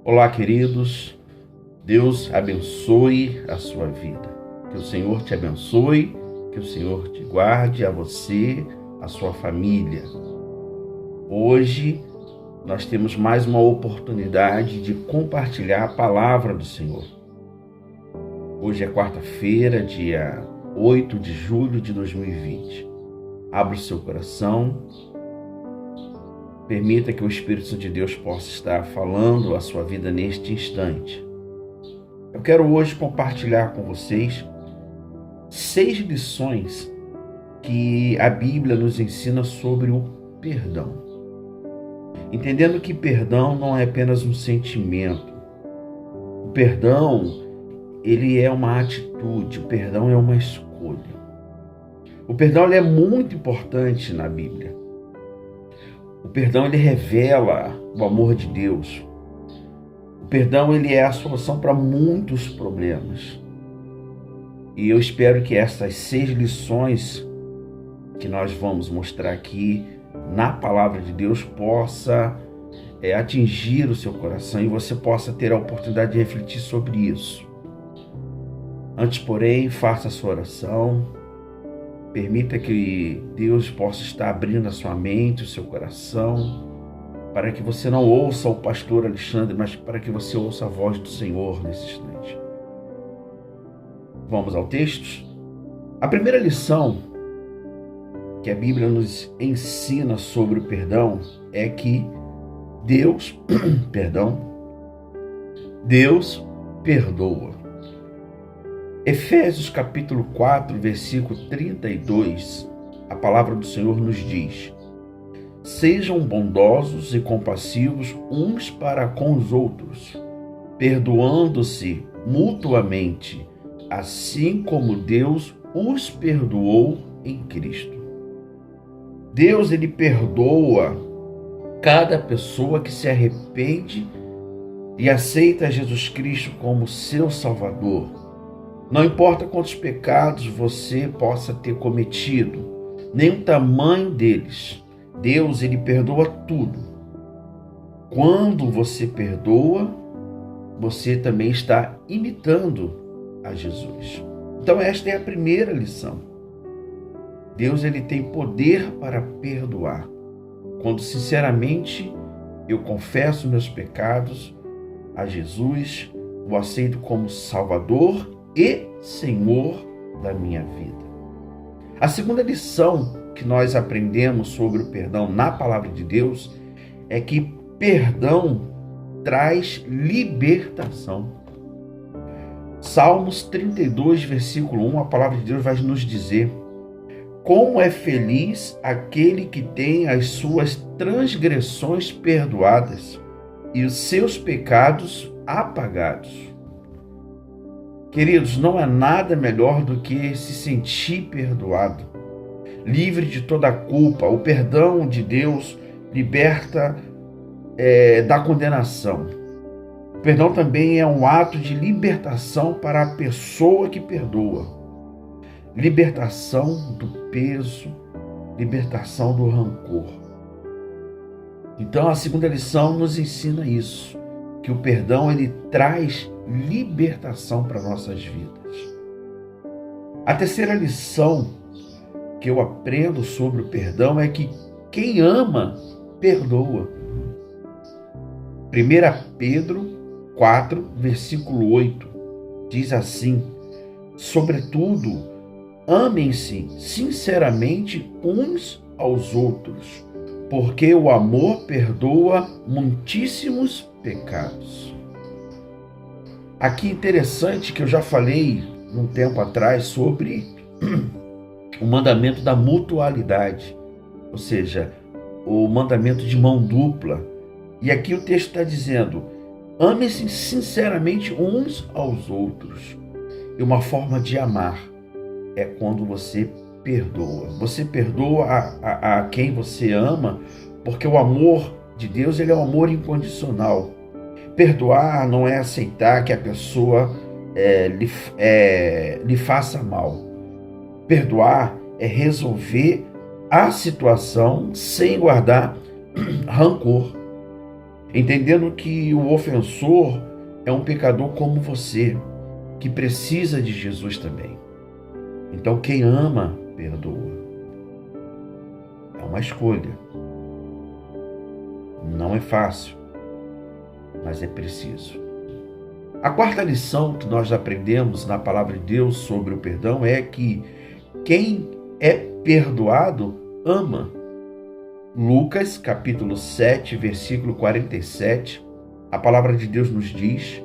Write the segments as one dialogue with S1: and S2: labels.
S1: Olá, queridos. Deus abençoe a sua vida. Que o Senhor te abençoe, que o Senhor te guarde, a você, a sua família. Hoje nós temos mais uma oportunidade de compartilhar a palavra do Senhor. Hoje é quarta-feira, dia 8 de julho de 2020. Abra o seu coração. Permita que o Espírito Santo de Deus possa estar falando a sua vida neste instante. Eu quero hoje compartilhar com vocês 6 lições que a Bíblia nos ensina sobre o perdão. Entendendo que perdão não é apenas um sentimento. O perdão, ele é uma atitude, o perdão é uma escolha. O perdão ele é muito importante na Bíblia. O perdão ele revela o amor de Deus. O perdão ele é a solução para muitos problemas. E eu espero que essas 6 lições que nós vamos mostrar aqui na palavra de Deus possa atingir o seu coração e você possa ter a oportunidade de refletir sobre isso. Antes, porém, faça a sua oração. Permita que Deus possa estar abrindo a sua mente, o seu coração, para que você não ouça o pastor Alexandre, mas para que você ouça a voz do Senhor nesse instante. Vamos ao texto? A primeira lição que a Bíblia nos ensina sobre o perdão é que Deus perdoa. Efésios capítulo 4, versículo 32, a palavra do Senhor nos diz: sejam bondosos e compassivos uns para com os outros, perdoando-se mutuamente, assim como Deus os perdoou em Cristo. Deus, ele perdoa cada pessoa que se arrepende e aceita Jesus Cristo como seu Salvador. Não importa quantos pecados você possa ter cometido, nem o tamanho deles, Deus, ele perdoa tudo. Quando você perdoa, você também está imitando a Jesus. Então esta é a primeira lição. Deus, ele tem poder para perdoar. Quando sinceramente eu confesso meus pecados a Jesus, o aceito como Salvador e Senhor da minha vida. A segunda lição que nós aprendemos sobre o perdão na palavra de Deus é que perdão traz libertação. Salmos 32, versículo 1, a palavra de Deus vai nos dizer: como é feliz aquele que tem as suas transgressões perdoadas e os seus pecados apagados. Queridos, não há nada melhor do que se sentir perdoado, livre de toda a culpa. O perdão de Deus liberta da condenação. O perdão também é um ato de libertação para a pessoa que perdoa. Libertação do peso, libertação do rancor. Então a segunda lição nos ensina isso, que o perdão ele traz libertação para nossas vidas. A terceira lição que eu aprendo sobre o perdão é que quem ama, perdoa. 1 Pedro 4, versículo 8, diz assim: sobretudo, amem-se sinceramente uns aos outros, porque o amor perdoa muitíssimos pecados. Aqui interessante que eu já falei um tempo atrás sobre o mandamento da mutualidade, ou seja, o mandamento de mão dupla. E aqui o texto está dizendo: amem-se sinceramente uns aos outros. E uma forma de amar é quando você perdoa. Você perdoa a quem você ama, porque o amor de Deus ele é um amor incondicional. Perdoar não é aceitar que a pessoa lhe faça mal. Perdoar é resolver a situação sem guardar rancor. entendendo que o ofensor é um pecador como você, que precisa de Jesus também. Então, quem ama, perdoa. É uma escolha. Não é fácil, mas é preciso. A quarta lição que nós aprendemos na palavra de Deus sobre o perdão é que quem é perdoado ama. Lucas, capítulo 7, versículo 47, a palavra de Deus nos diz: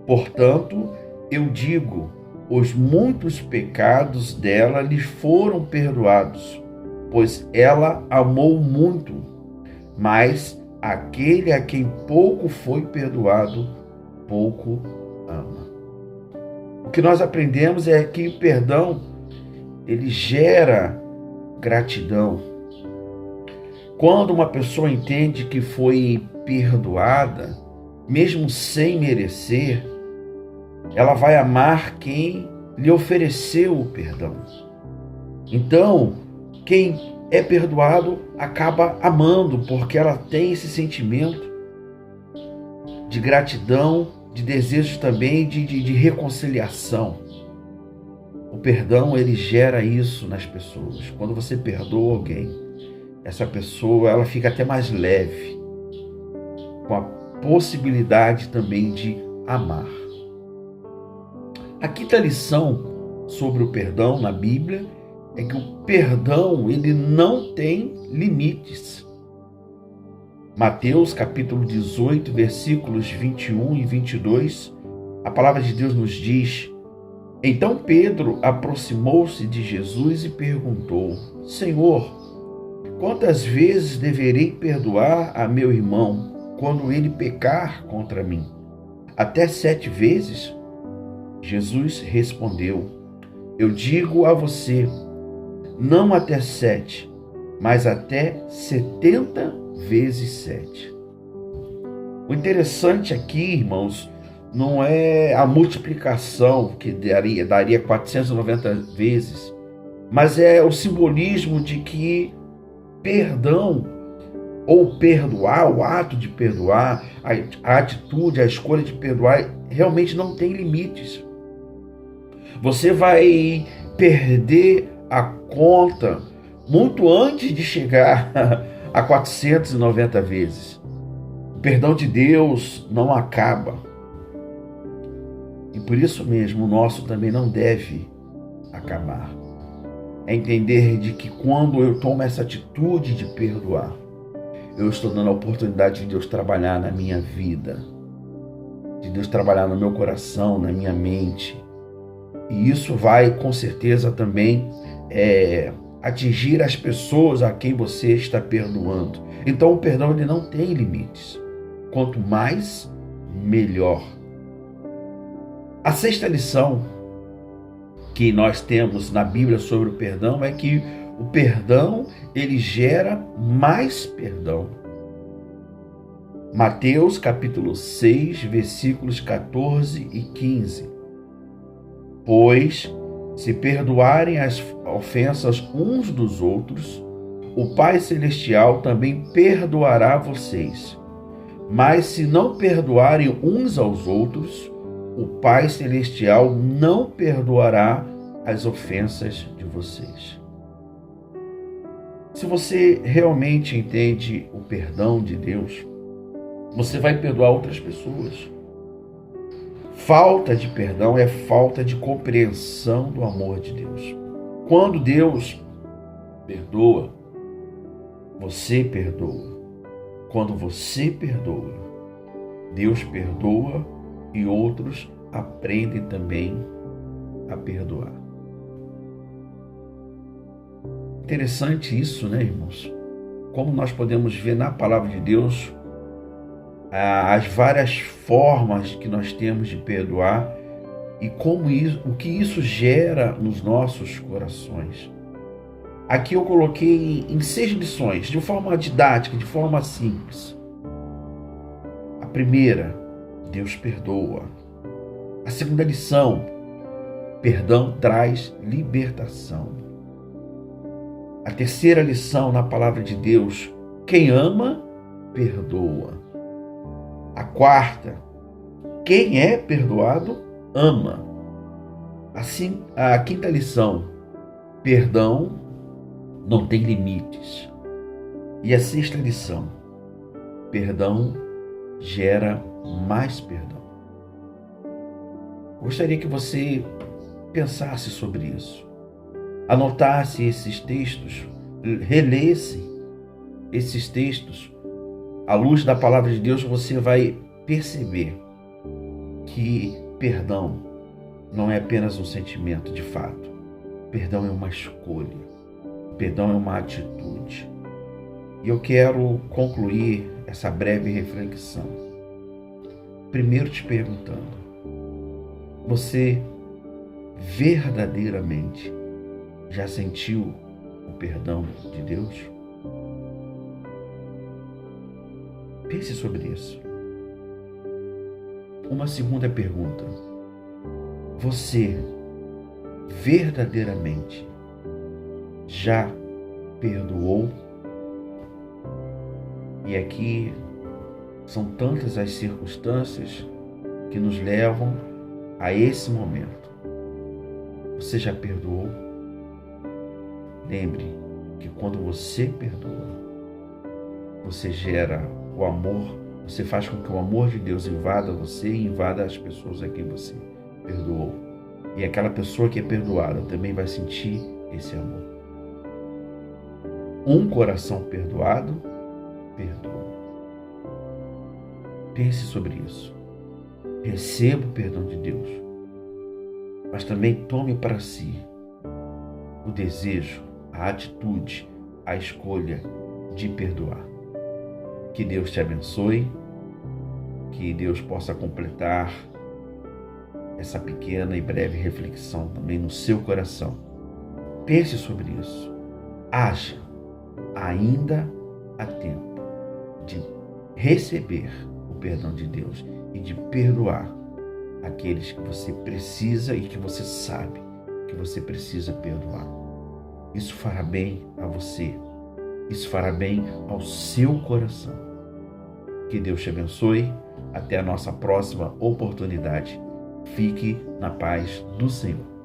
S1: portanto, eu digo, os muitos pecados dela lhe foram perdoados, pois ela amou muito. Mas aquele a quem pouco foi perdoado, pouco ama. O que nós aprendemos é que o perdão, ele gera gratidão. Quando uma pessoa entende que foi perdoada, mesmo sem merecer, ela vai amar quem lhe ofereceu o perdão. Então, quem é perdoado acaba amando, porque ela tem esse sentimento de gratidão, de desejo também de reconciliação. O perdão, ele gera isso nas pessoas. Quando você perdoa alguém, essa pessoa ela fica até mais leve, com a possibilidade também de amar. A quinta lição sobre o perdão na Bíblia é que o perdão ele não tem limites. Mateus capítulo 18, versículos 21 e 22, a palavra de Deus nos diz: então Pedro aproximou-se de Jesus e perguntou: Senhor, quantas vezes deverei perdoar a meu irmão quando ele pecar contra mim? Até 7 vezes? Jesus respondeu: eu digo a você, não até 7, mas até 70 vezes 7. O interessante aqui, irmãos, não é a multiplicação que daria 490 vezes, mas é o simbolismo de que perdão ou perdoar, o ato de perdoar, a atitude, a escolha de perdoar realmente não tem limites. Você vai perder a conta muito antes de chegar a 490 vezes. O perdão de Deus não acaba. E por isso mesmo o nosso também não deve acabar. É entender de que quando eu tomo essa atitude de perdoar, eu estou dando a oportunidade de Deus trabalhar na minha vida, de Deus trabalhar no meu coração, na minha mente. E isso vai com certeza também atingir as pessoas a quem você está perdoando. Então o perdão ele não tem limites. Quanto mais, melhor. A sexta lição que nós temos na Bíblia sobre o perdão é que o perdão ele gera mais perdão. Mateus capítulo 6, versículos 14 e 15. Pois, se perdoarem as ofensas uns dos outros, o Pai Celestial também perdoará vocês. Mas se não perdoarem uns aos outros, o Pai Celestial não perdoará as ofensas de vocês. Se você realmente entende o perdão de Deus, você vai perdoar outras pessoas. Falta de perdão é falta de compreensão do amor de Deus. Quando Deus perdoa, você perdoa. Quando você perdoa, Deus perdoa e outros aprendem também a perdoar. Interessante isso, né, irmãos? Como nós podemos ver na palavra de Deus as várias formas que nós temos de perdoar e como isso, o que isso gera nos nossos corações. Aqui eu coloquei em 6 lições, de forma didática, de forma simples. A primeira, Deus perdoa. A segunda lição, perdão traz libertação. A terceira lição na palavra de Deus, quem ama, perdoa. quarta, quem é perdoado ama. Assim, a quinta lição, perdão não tem limites. E a sexta lição, perdão gera mais perdão. Gostaria que você pensasse sobre isso, anotasse esses textos, relesse esses textos. À luz da palavra de Deus, você vai perceber que perdão não é apenas um sentimento de fato. Perdão é uma escolha. Perdão é uma atitude. E eu quero concluir essa breve reflexão primeiro te perguntando: você verdadeiramente já sentiu o perdão de Deus? Pense sobre isso. Uma segunda pergunta: você verdadeiramente já perdoou? E aqui são tantas as circunstâncias que nos levam a esse momento. Você já perdoou? Lembre que quando você perdoa, você gera o amor, você faz com que o amor de Deus invada você e invada as pessoas a quem você perdoou. E aquela pessoa que é perdoada também vai sentir esse amor. Um coração perdoado, perdoa. Pense sobre isso. Receba o perdão de Deus, mas também tome para si o desejo, a atitude, a escolha de perdoar. Que Deus te abençoe, que Deus possa completar essa pequena e breve reflexão também no seu coração. Pense sobre isso. Haja, ainda há tempo de receber o perdão de Deus e de perdoar aqueles que você precisa e que você sabe que você precisa perdoar. Isso fará bem a você. Isso fará bem ao seu coração. Que Deus te abençoe. Até a nossa próxima oportunidade. Fique na paz do Senhor.